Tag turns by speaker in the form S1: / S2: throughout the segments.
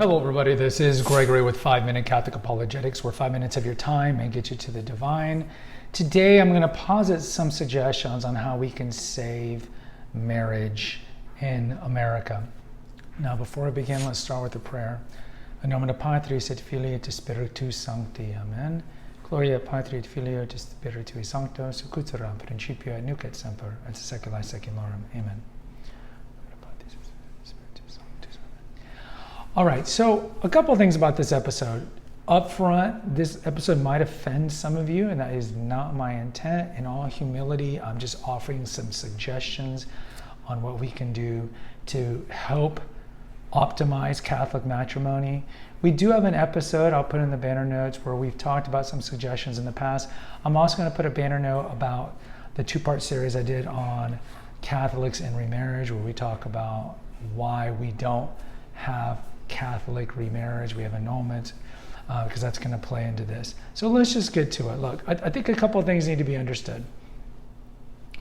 S1: Hello everybody, this is Gregory with 5-Minute Catholic Apologetics, where 5 minutes of your time may get you to the divine. Today I'm going to posit some suggestions on how we can save marriage in America. Now before I begin, let's start with a prayer. In nomine Patris et Filii et Spiritus Sancti. Amen. Gloria Patri et Filio et Spiritui Sancto, sicut erat in principio et nunc et semper et saecula saeculorum. Amen. All right, so a couple of things about this episode. Up front, this episode might offend some of you, and that is not my intent. In all humility, I'm just offering some suggestions on what we can do to help optimize Catholic matrimony. We do have an episode, I'll put in the banner notes, where we've talked about some suggestions in the past. I'm also going to put a banner note about the two-part series I did on Catholics and remarriage, where we talk about why we don't have Catholic remarriage. We have annulment, because that's going to play into this. So let's just get to it. Look, I think a couple of things need to be understood.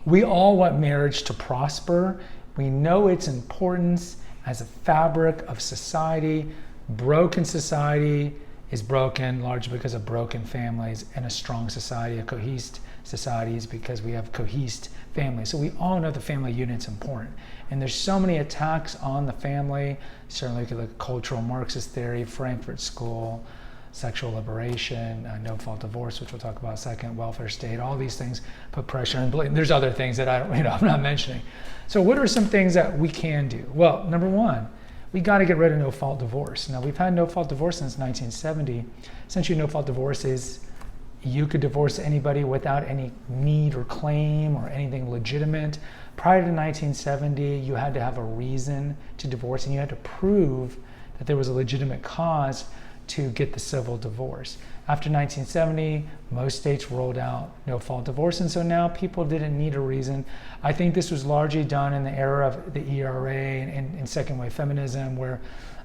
S1: We all want marriage to prosper. We know its importance as a fabric of society. Broken society is broken largely because of broken families, and a strong society, a cohesed society, is because we have cohesed families. So we all know the family unit's important. And there's so many attacks on the family. Certainly look at the cultural Marxist theory, Frankfurt School, sexual liberation, no-fault divorce, which we'll talk about in a second, welfare state, all these things put pressure, and there's other things that I'm not mentioning. So what are some things that we can do? Well, number one, we got to get rid of no-fault divorce. Now, we've had no-fault divorce since 1970. Essentially, no-fault divorce is you could divorce anybody without any need or claim or anything legitimate. Prior to 1970, you had to have a reason to divorce, and you had to prove that there was a legitimate cause to get the civil divorce. After 1970, most states rolled out no-fault divorce, and so now people didn't need a reason. I think this was largely done in the era of the ERA and second wave feminism, where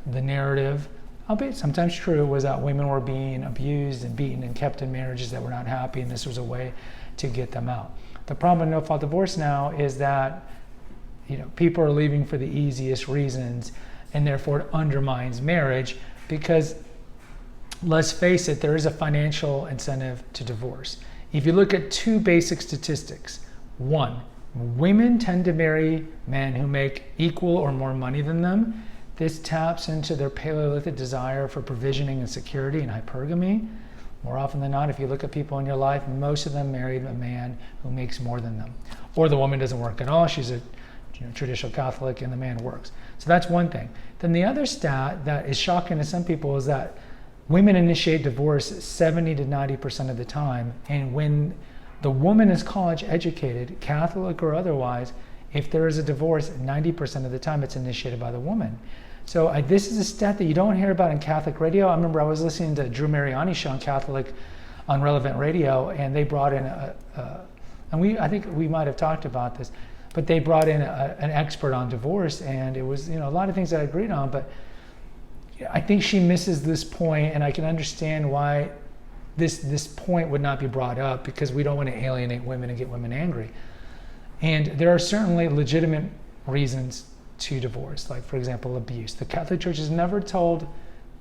S1: the narrative, albeit sometimes true, was that women were being abused and beaten and kept in marriages that were not happy, and this was a way to get them out. The problem with no-fault divorce now is that people are leaving for the easiest reasons, and therefore it undermines marriage, because let's face it, there is a financial incentive to divorce. If you look at two basic statistics, one, women tend to marry men who make equal or more money than them. This taps into their Paleolithic desire for provisioning and security and hypergamy. More often than not, if you look at people in your life, most of them married a man who makes more than them. Or the woman doesn't work at all, she's a traditional Catholic, and the man works. So that's one thing. Then the other stat that is shocking to some people is that women initiate divorce 70 to 90% of the time, and when the woman is college educated, Catholic or otherwise, if there is a divorce, 90% of the time it's initiated by the woman. So this is a stat that you don't hear about in Catholic radio. I remember I was listening to Drew Mariani's show on Relevant Radio, and they brought in I think we might have talked about this, but they brought in an expert on divorce, and it was a lot of things that I agreed on, but I think she misses this point, and I can understand why this point would not be brought up, because we don't want to alienate women and get women angry. And there are certainly legitimate reasons to divorce, like, for example, abuse. The Catholic Church has never told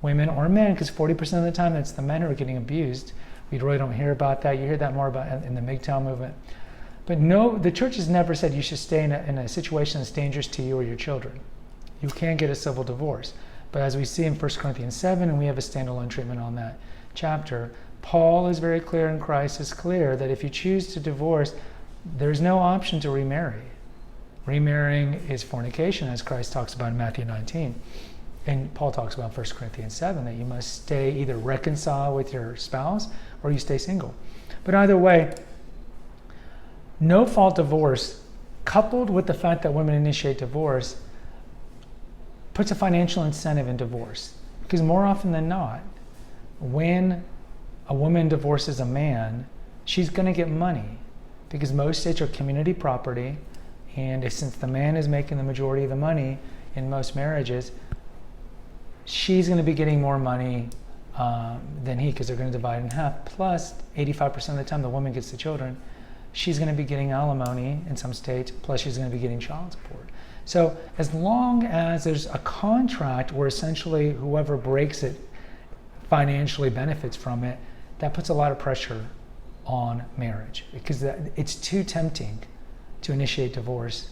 S1: women or men, because 40% of the time it's the men who are getting abused. We really don't hear about that. You hear that more about in the MGTOW movement. But no, the Church has never said you should stay in a situation that's dangerous to you or your children. You can get a civil divorce. But as we see in 1 Corinthians 7, and we have a standalone treatment on that chapter, Paul is very clear, and Christ is clear, that if you choose to divorce, there's no option to remarry. Remarrying is fornication, as Christ talks about in Matthew 19. And Paul talks about in 1 Corinthians 7, that you must stay either reconciled with your spouse or you stay single. But either way, no-fault divorce, coupled with the fact that women initiate divorce, puts a financial incentive in divorce. Because more often than not, when a woman divorces a man, she's going to get money, because most states are community property, and since the man is making the majority of the money in most marriages, she's going to be getting more money than he, because they're going to divide in half. Plus, 85% of the time the woman gets the children, she's going to be getting alimony in some states, plus she's going to be getting child support. So as long as there's a contract where essentially whoever breaks it financially benefits from it, that puts a lot of pressure on marriage, because it's too tempting to initiate divorce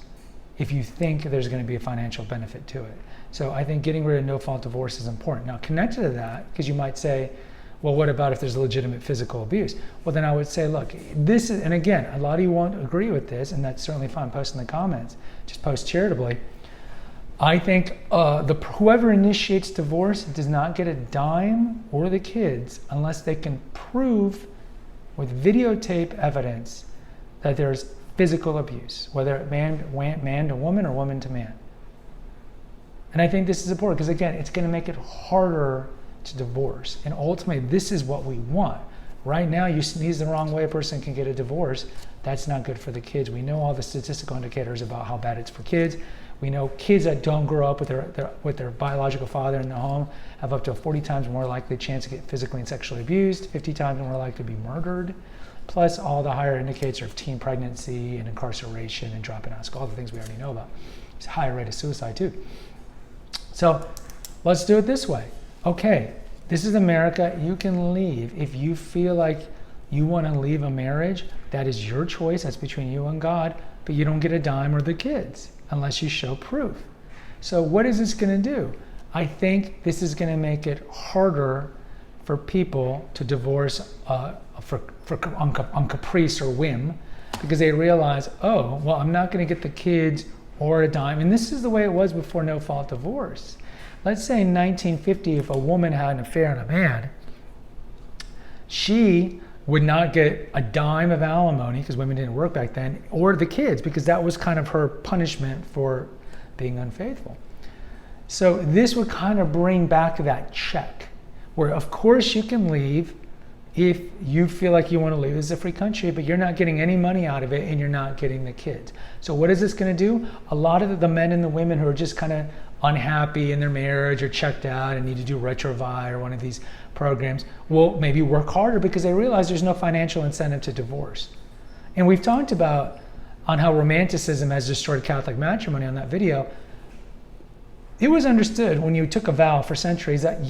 S1: if you think there's going to be a financial benefit to it. So I think getting rid of no-fault divorce is important. Now, connected to that, because you might say, well, what about if there's legitimate physical abuse? Well, then I would say, look, this is, and again, a lot of you won't agree with this, and that's certainly fine. Post in the comments. Just post charitably. I think whoever initiates divorce does not get a dime or the kids unless they can prove with videotape evidence that there's physical abuse, whether man to woman or woman to man. And I think this is important because, again, it's going to make it harder to divorce. And ultimately, this is what we want. Right now, you sneeze the wrong way, a person can get a divorce. That's not good for the kids. We know all the statistical indicators about how bad it's for kids. We know kids that don't grow up with their biological father in the home have up to a 40 times more likely chance to get physically and sexually abused, 50 times more likely to be murdered, plus all the higher indicators of teen pregnancy and incarceration and dropping out of school, all the things we already know about. It's a higher rate of suicide too. So let's do it this way. Okay, this is America. You can leave. If you feel like you want to leave a marriage, that is your choice. That's between you and God, but you don't get a dime or the kids unless you show proof. So what is this going to do? I think this is going to make it harder for people to divorce on caprice or whim, because they realize, oh, well, I'm not going to get the kids or a dime. And this is the way it was before no-fault divorce. Let's say in 1950, if a woman had an affair on a man, she would not get a dime of alimony, because women didn't work back then, or the kids, because that was kind of her punishment for being unfaithful. So this would kind of bring back that check, where of course you can leave if you feel like you want to leave. This is a free country, but you're not getting any money out of it and you're not getting the kids. So what is this going to do? A lot of the men and the women who are just kind of unhappy in their marriage or checked out and need to do Retrovi or one of these programs will maybe work harder because they realize there's no financial incentive to divorce. And we've talked about on how romanticism has destroyed Catholic matrimony on that video. It was understood when you took a vow for centuries that,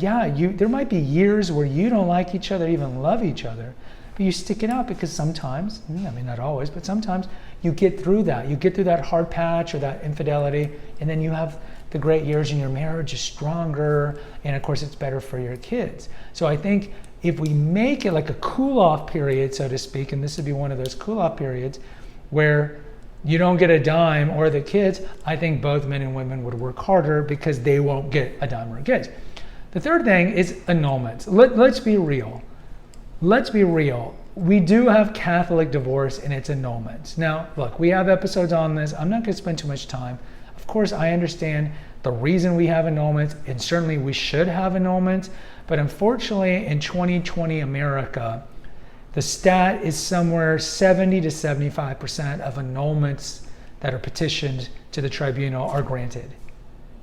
S1: there might be years where you don't like each other, even love each other, but you stick it out because sometimes, not always, but sometimes you get through that. You get through that hard patch or that infidelity, and then you have the great years and your marriage is stronger, and of course it's better for your kids. So I think if we make it like a cool-off period, so to speak, and this would be one of those cool-off periods where you don't get a dime or the kids, I think both men and women would work harder because they won't get a dime or kids. The third thing is annulments. Let's be real. Let's be real. We do have Catholic divorce and its annulments. Now, look, we have episodes on this. I'm not going to spend too much time. Of course, I understand the reason we have annulments, and certainly we should have annulments, but unfortunately in 2020 America, the stat is somewhere 70 to 75% of annulments that are petitioned to the tribunal are granted.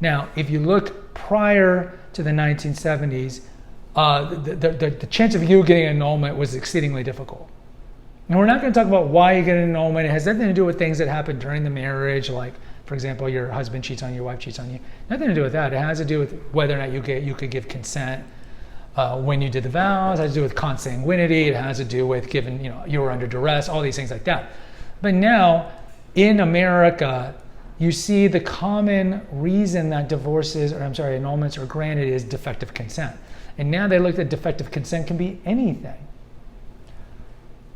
S1: Now, if you look prior to the 1970s, the chance of you getting an annulment was exceedingly difficult. And we're not going to talk about why you get an annulment. It has nothing to do with things that happen during the marriage, like, for example, your husband cheats on you, your wife cheats on you. Nothing to do with that. It has to do with whether or not you could give consent when you did the vows. It has to do with consanguinity. It has to do with given, you were under duress, all these things like that. But now, in America, you see the common reason that annulments are granted is defective consent. And now they look at defective consent can be anything.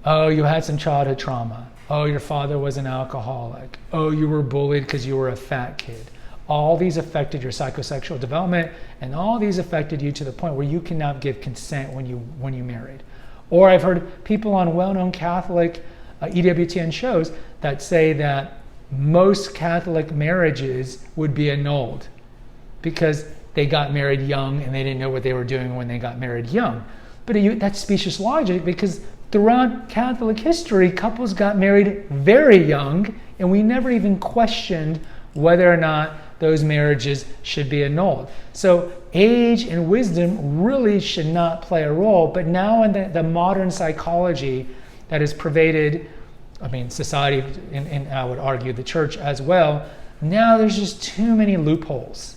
S1: Oh, you had some childhood trauma. Oh, your father was an alcoholic. Oh, you were bullied because you were a fat kid. All these affected your psychosexual development, and all these affected you to the point where you cannot give consent when you married. Or I've heard people on well-known Catholic EWTN shows that say that most Catholic marriages would be annulled because they got married young and they didn't know what they were doing when they got married young. But that's specious logic, because throughout Catholic history, couples got married very young, and we never even questioned whether or not those marriages should be annulled. So age and wisdom really should not play a role, but now in the modern psychology that has pervaded I mean, society, and I would argue the church as well, now there's just too many loopholes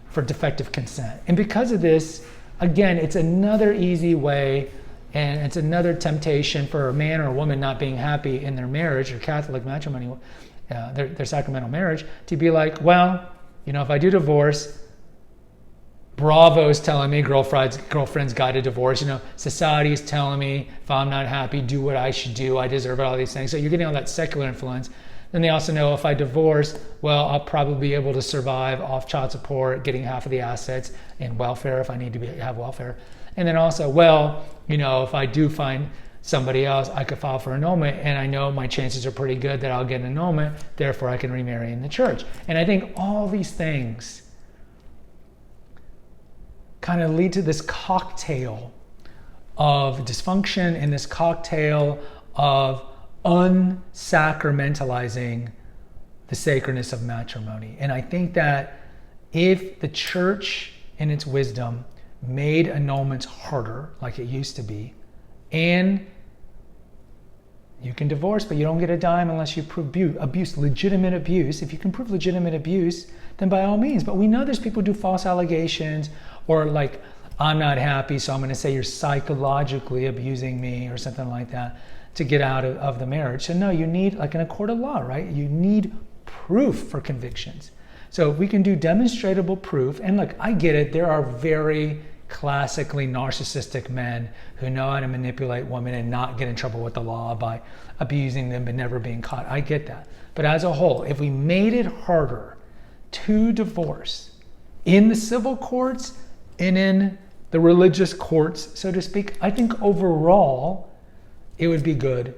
S1: for defective consent. And because of this, again, it's another easy way, and it's another temptation for a man or a woman not being happy in their marriage or Catholic matrimony, their sacramental marriage, to be like, well, if I do divorce, Bravo's telling me, girlfriend's guide to divorce, society is telling me if I'm not happy, do what I should do, I deserve it, all these things. So you're getting all that secular influence. Then they also know if I divorce, well, I'll probably be able to survive off child support, getting half of the assets, and welfare if I need to have welfare. And then also, well, if I do find somebody else, I could file for annulment, and I know my chances are pretty good that I'll get an annulment, therefore I can remarry in the church. And I think all these things kind of lead to this cocktail of dysfunction and this cocktail of unsacramentalizing the sacredness of matrimony. And I think that if the church in its wisdom made annulments harder like it used to be, and you can divorce but you don't get a dime unless you prove abuse, legitimate abuse. If you can prove legitimate abuse, then by all means. But we know there's people who do false allegations, or like, I'm not happy, so I'm going to say you're psychologically abusing me or something like that to get out of the marriage. So no, you need, like in a court of law, right? You need proof for convictions. So if we can do demonstrable proof, and look, I get it, there are very classically narcissistic men who know how to manipulate women and not get in trouble with the law by abusing them but never being caught. I get that. But as a whole, if we made it harder to divorce in the civil courts and in the religious courts, so to speak, I think overall it would be good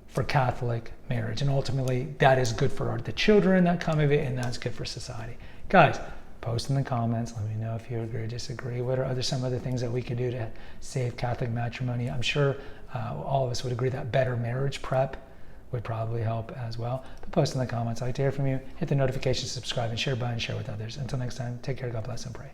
S1: for Catholic marriage. And ultimately, that is good for the children that come of it, and that's good for society. Guys, post in the comments. Let me know if you agree or disagree. What are some other things that we could do to save Catholic matrimony? I'm sure all of us would agree that better marriage prep would probably help as well. But post in the comments. I'd like to hear from you. Hit the notification, subscribe, and share button. Share with others. Until next time, take care. God bless and pray.